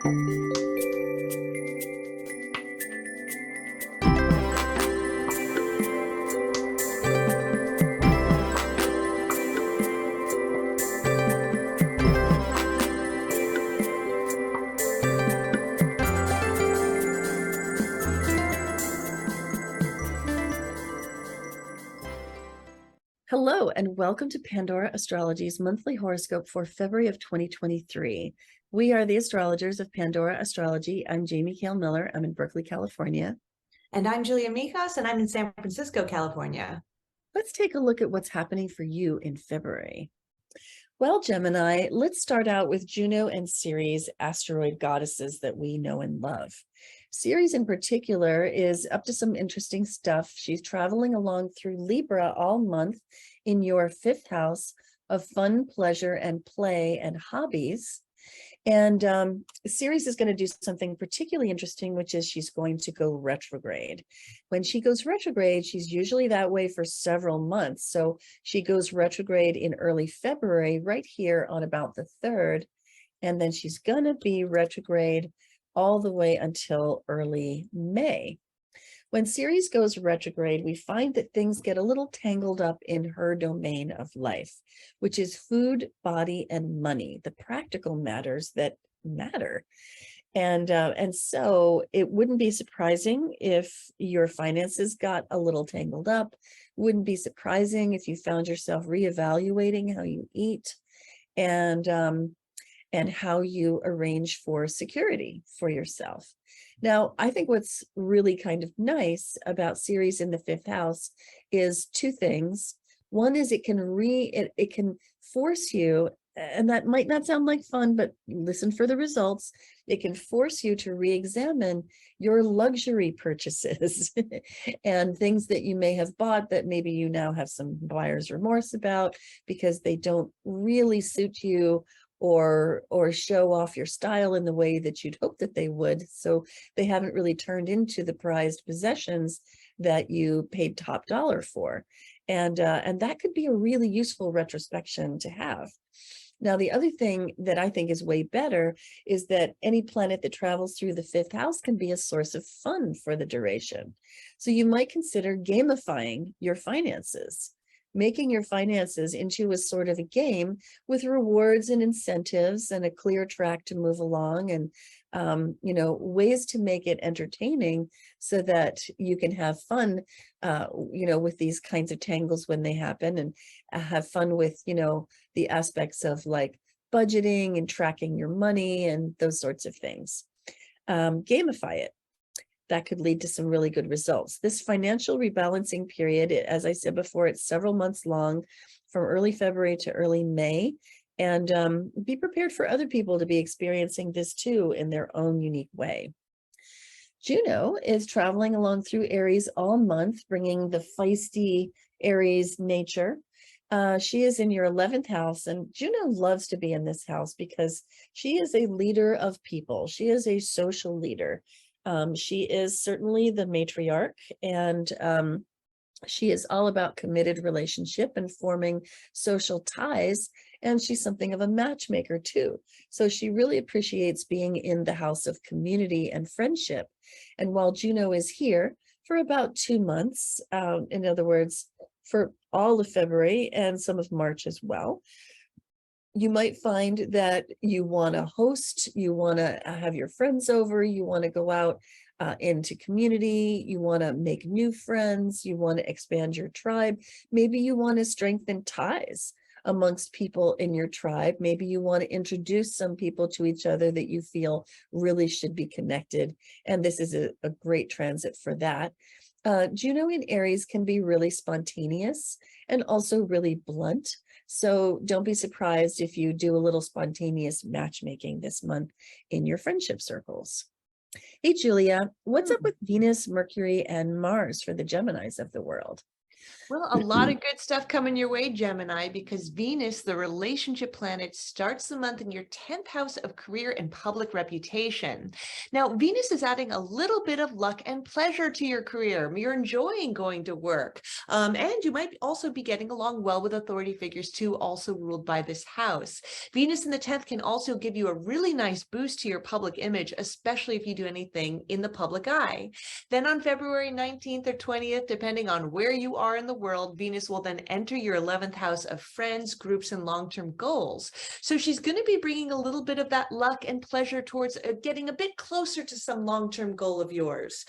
Hello, and welcome to Pandora Astrology's monthly horoscope for February of 2023. We are the astrologers of Pandora Astrology. I'm Jamie Kale Miller. I'm in Berkeley, California. And I'm Julia Mijas, and I'm in San Francisco, California. Let's take a look at what's happening for you in February. Well, Gemini, let's start out with Juno and Ceres, asteroid goddesses that we know and love. Ceres in particular is up to some interesting stuff. She's traveling along through Libra all month in your fifth house of fun, pleasure, and play and hobbies. And Ceres is going to do something particularly interesting, which is she's going to go retrograde. When she goes retrograde, she's usually that way for several months. So she goes retrograde in early February, right here on about the 3rd. And then she's going to be retrograde all the way until early May. When Ceres goes retrograde, we find that things get a little tangled up in her domain of life, which is food, body, and money, the practical matters that matter. And so it wouldn't be surprising if your finances got a little tangled up. Wouldn't be surprising if you found yourself reevaluating how you eat and how you arrange for security for yourself. Now, I think what's really kind of nice about Ceres in the 5th house is two things. One is it can force you, and that might not sound like fun, but listen for the results. It can force you to re-examine your luxury purchases and things that you may have bought that maybe you now have some buyer's remorse about because they don't really suit you or show off your style in the way that you'd hope that they would. So they haven't really turned into the prized possessions that you paid top dollar for. And that could be a really useful retrospection to have. Now, the other thing that I think is way better is that any planet that travels through the 5th house can be a source of fun for the duration. So you might consider gamifying your finances, making your finances into a sort of a game with rewards and incentives and a clear track to move along and, ways to make it entertaining so that you can have fun, with these kinds of tangles when they happen and have fun with, the aspects of like budgeting and tracking your money and those sorts of things. Gamify it. That could lead to some really good results. This financial rebalancing period, as I said before, it's several months long from early February to early May. And be prepared for other people to be experiencing this too in their own unique way. Juno is traveling along through Aries all month, bringing the feisty Aries nature. She is in your 11th house, and Juno loves to be in this house because she is a leader of people. She is a social leader. She is certainly the matriarch, and she is all about committed relationship and forming social ties, and she's something of a matchmaker too. So she really appreciates being in the house of community and friendship. And while Juno is here for about 2 months, in other words, for all of February and some of March as well, you might find that you want to host, you want to have your friends over, you want to go out into community, you want to make new friends, you want to expand your tribe. Maybe you want to strengthen ties amongst people in your tribe. Maybe you want to introduce some people to each other that you feel really should be connected. And this is a great transit for that. Juno in Aries can be really spontaneous and also really blunt. So don't be surprised if you do a little spontaneous matchmaking this month in your friendship circles. Hey, Julia, what's up with Venus, Mercury, and Mars for the Geminis of the world? Well, a lot of good stuff coming your way, Gemini, because Venus, the relationship planet, starts the month in your 10th house of career and public reputation. Now, Venus is adding a little bit of luck and pleasure to your career. You're enjoying going to work. And you might also be getting along well with authority figures too, also ruled by this house. Venus in the 10th can also give you a really nice boost to your public image, especially if you do anything in the public eye. Then on February 19th or 20th, depending on where you are in the world, Venus will then enter your 11th house of friends, groups, and long-term goals. So she's going to be bringing a little bit of that luck and pleasure towards getting a bit closer to some long-term goal of yours.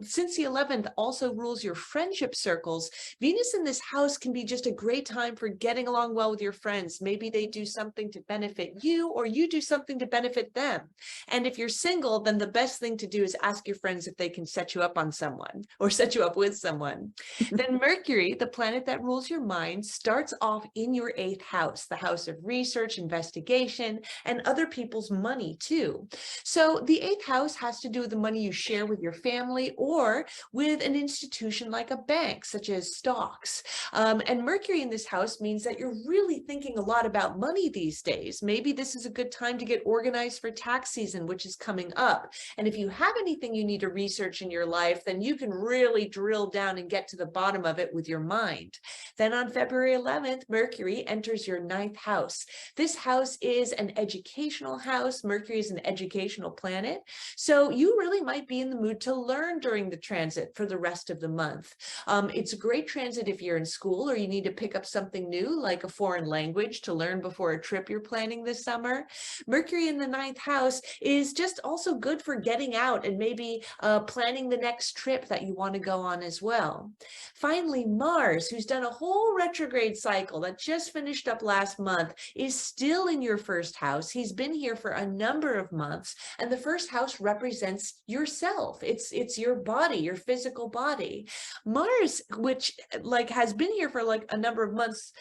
Since the 11th also rules your friendship circles, Venus in this house can be just a great time for getting along well with your friends. Maybe they do something to benefit you, or you do something to benefit them. And if you're single, then the best thing to do is ask your friends if they can set you up on someone or set you up with someone. Then Mercury, the planet that rules your mind, starts off in your 8th house, the house of research, investigation, and other people's money too. So the 8th house has to do with the money you share with your family or with an institution like a bank, such as stocks. And Mercury in this house means that you're really thinking a lot about money these days. Maybe this is a good time to get organized for tax season, which is coming up. And if you have anything you need to research in your life, then you can really drill down and get to the bottom of it with your mind. Then on February 11th, Mercury enters your 9th house. This house is an educational house. Mercury is an educational planet. So you really might be in the mood to learn during the transit for the rest of the month. It's a great transit if you're in school or you need to pick up something new, like a foreign language to learn before a trip you're planning this summer. Mercury in the 9th house is just also good for getting out and maybe planning the next trip that you want to go on as well. Finally, Mars, who's done a whole retrograde cycle that just finished up last month, is still in your 1st house. He's been here for a number of months, and the 1st house represents yourself. It's your body, your physical body. Mars, which has been here for a number of months,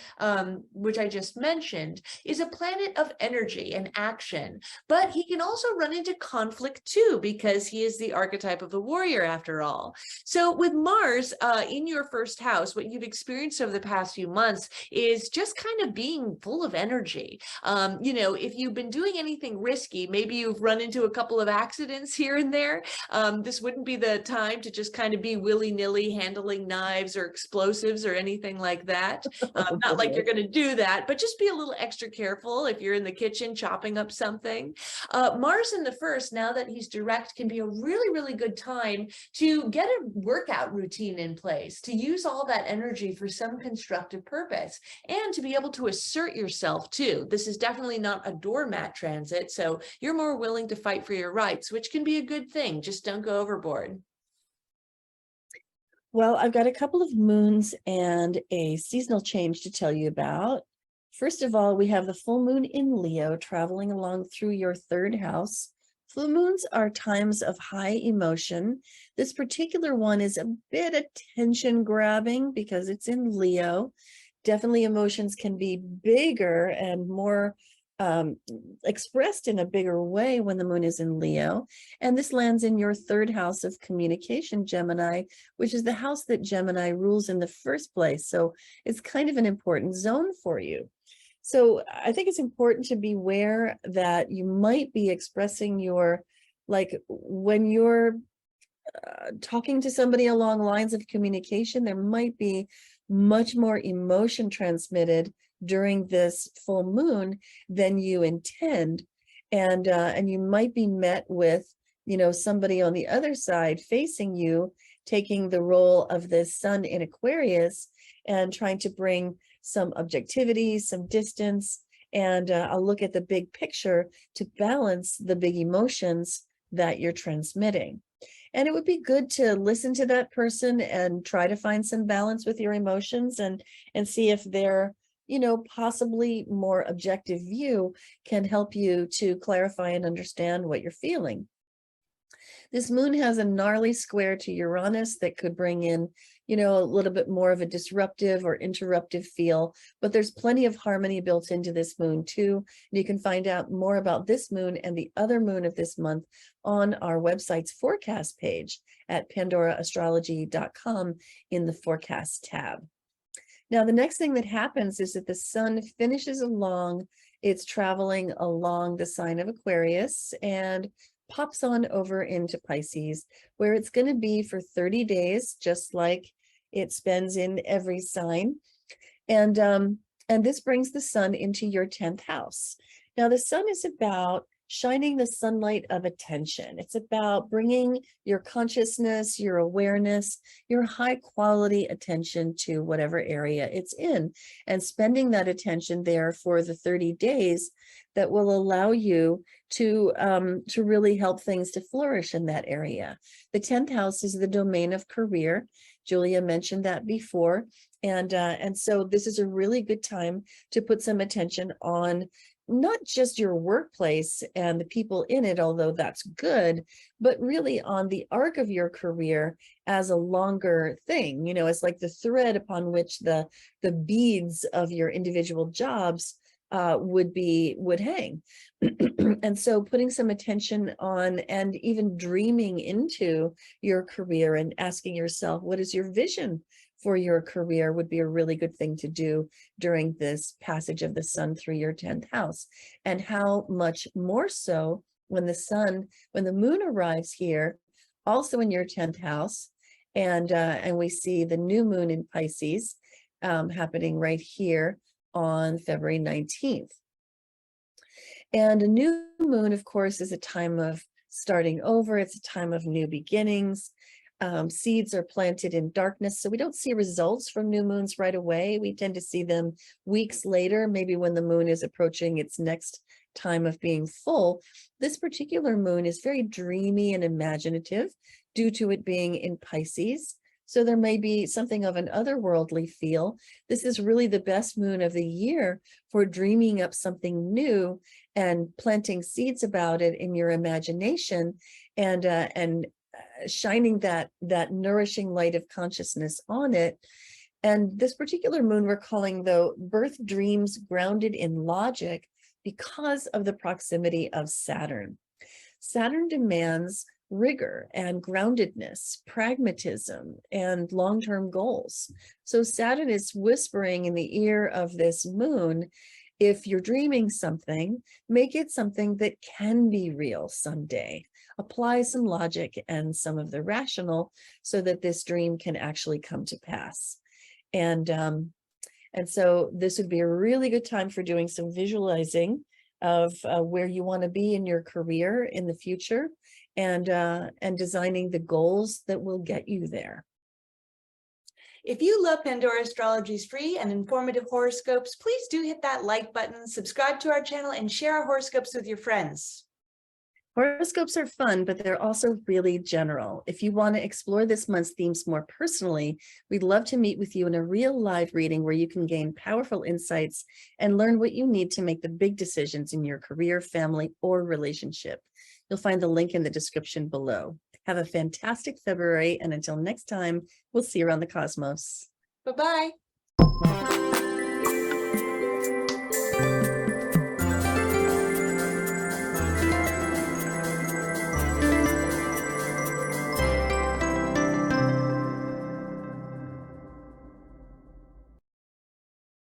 which I just mentioned, is a planet of energy and action, but he can also run into conflict too, because he is the archetype of the warrior after all. So with Mars in your 1st house, what you've experienced over the past few months is just kind of being full of energy. If you've been doing anything risky, maybe you've run into a couple of accidents here and there. This wouldn't be the time to just kind of be willy-nilly handling knives or explosives or anything like that. Not like you're going to do that, but just be a little extra careful if you're in the kitchen chopping up something. Mars in the 1st, now that he's direct, can be a really, really good time to get a workout routine in place, to use all that energy for some constructive purpose, and to be able to assert yourself too. This is definitely not a doormat transit, so you're more willing to fight for your rights, which can be a good thing. Just don't go overboard. Well, I've got a couple of moons and a seasonal change to tell you about. First of all, we have the full moon in Leo traveling along through your 3rd house. Full moons are times of high emotion. This particular one is a bit attention grabbing because it's in Leo. Definitely emotions can be bigger and more expressed in a bigger way when the moon is in Leo. And this lands in your 3rd house of communication, Gemini, which is the house that Gemini rules in the first place. So it's kind of an important zone for you. So I think it's important to be aware that you might be expressing when you're talking to somebody along lines of communication, there might be much more emotion transmitted during this full moon than you intend. And you might be met with, somebody on the other side facing you, taking the role of the sun in Aquarius and trying to bring some objectivity, some distance, and a look at the big picture to balance the big emotions that you're transmitting. And it would be good to listen to that person and try to find some balance with your emotions and see if their, possibly more objective view can help you to clarify and understand what you're feeling. This moon has a gnarly square to Uranus that could bring in you know, a little bit more of a disruptive or interruptive feel, but there's plenty of harmony built into this moon too. And you can find out more about this moon and the other moon of this month on our website's forecast page at pandoraastrology.com in the forecast tab. Now, the next thing that happens is that the sun finishes along, it's traveling along the sign of Aquarius and pops on over into Pisces, where it's going to be for 30 days, just like it spends in every sign. And this brings the sun into your 10th house. Now, the sun is about shining the sunlight of attention. It's about bringing your consciousness, your awareness, your high quality attention to whatever area it's in, and spending that attention there for the 30 days that will allow you to really help things to flourish in that area. The 10th house is the domain of career. Julia mentioned that before. And so this is a really good time to put some attention on not just your workplace and the people in it, although that's good, but really on the arc of your career as a longer thing. You know, it's like the thread upon which the beads of your individual jobs would hang. And so putting some attention on and even dreaming into your career and asking yourself, what is your vision for your career, would be a really good thing to do during this passage of the sun through your 10th house. And how much more so when the moon arrives here, also in your 10th house, and we see the new moon in Pisces happening right here on February 19th. And a new moon, of course, is a time of starting over. It's a time of new beginnings. Seeds are planted in darkness, so we don't see results from new moons right away. We tend to see them weeks later, maybe when the moon is approaching its next time of being full. This particular moon is very dreamy and imaginative due to it being in Pisces. So there may be something of an otherworldly feel. This is really the best moon of the year for dreaming up something new and planting seeds about it in your imagination and shining that nourishing light of consciousness on it. And this particular moon we're calling, though, birth dreams grounded in logic because of the proximity of Saturn. Saturn demands rigor and groundedness, pragmatism, and long-term goals. So Saturn is whispering in the ear of this moon, if you're dreaming something, make it something that can be real someday. Apply some logic and some of the rational so that this dream can actually come to pass. And so this would be a really good time for doing some visualizing of where you want to be in your career in the future, and designing the goals that will get you there. If you love Pandora Astrology's free and informative horoscopes, please do hit that like button, subscribe to our channel, and share our horoscopes with your friends. Horoscopes are fun, but they're also really general. If you want to explore this month's themes more personally, we'd love to meet with you in a real live reading where you can gain powerful insights and learn what you need to make the big decisions in your career, family, or relationship. You'll find the link in the description below. Have a fantastic February, and until next time, we'll see you around the cosmos. Bye-bye.